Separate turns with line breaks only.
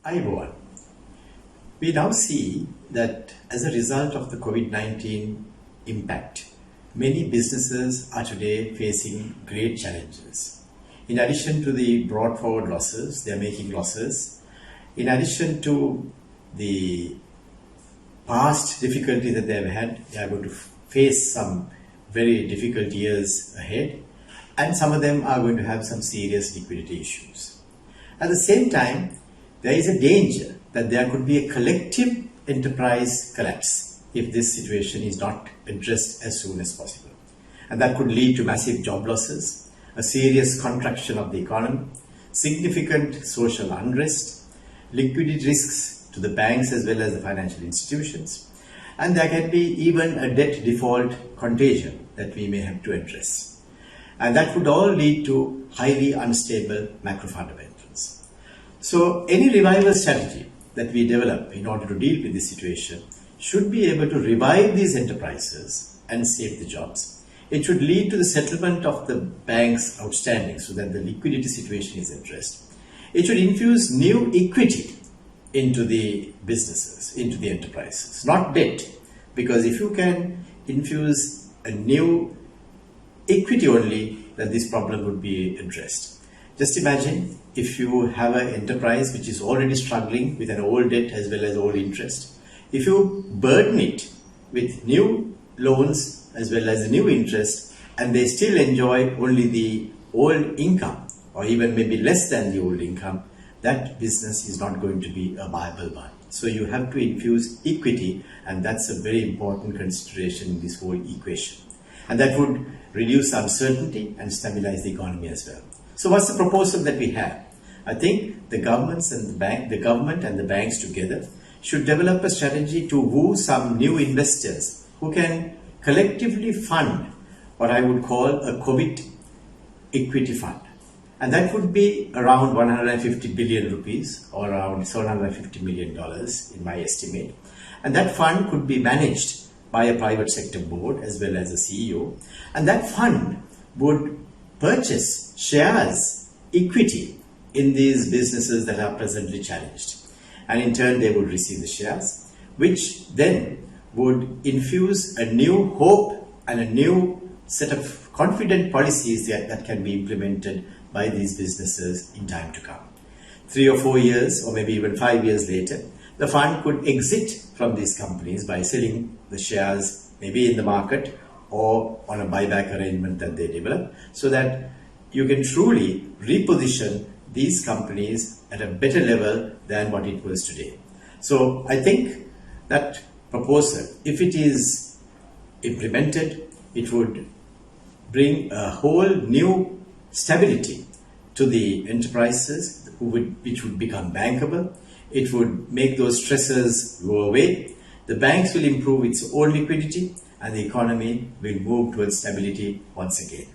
Everyone. We now see that as a result of the COVID-19 impact, many businesses are today facing great challenges. In addition to the brought forward losses, they are making losses. In addition to the past difficulty that they have had, they are going to face some very difficult years ahead, and some of them are going to have some serious liquidity issues. At the same time, there is a danger that there could be a collective enterprise collapse if this situation is not addressed as soon as possible. And that could lead to massive job losses, a serious contraction of the economy, significant social unrest, liquidity risks to the banks as well as the financial institutions, and there can be even a debt default contagion that we may have to address. And that would all lead to highly unstable macro fundamentals. So any revival strategy that we develop in order to deal with this situation should be able to revive these enterprises and save the jobs. It should lead to the settlement of the bank's outstanding so that the liquidity situation is addressed. It should infuse new equity into the businesses, into the enterprises, not debt. Because if you can infuse a new equity only, then this problem would be addressed. Just imagine if you have an enterprise which is already struggling with an old debt as well as old interest. If you burden it with new loans as well as the new interest, and they still enjoy only the old income or even maybe less than the old income, that business is not going to be a viable one. So you have to infuse equity, and that's a very important consideration in this whole equation. And that would reduce uncertainty and stabilize the economy as well. So what's the proposal that we have? I think the government and the banks together should develop a strategy to woo some new investors who can collectively fund what I would call a COVID equity fund. And that would be around 150 billion rupees or around $750 million in my estimate. And that fund could be managed by a private sector board as well as a CEO. And that fund would purchase shares, equity in these businesses that are presently challenged. And in turn, they would receive the shares, which then would infuse a new hope and a new set of confident policies that can be implemented by these businesses in time to come. 3 or 4 years or maybe even 5 years later, the fund could exit from these companies by selling the shares maybe in the market or on a buyback arrangement that they develop, so that you can truly reposition these companies at a better level than what it was today. So I think that proposal, if it is implemented, it would bring a whole new stability to the enterprises which would become bankable. It would make those stresses go away. The banks will improve its own liquidity, and the economy will move towards stability once again.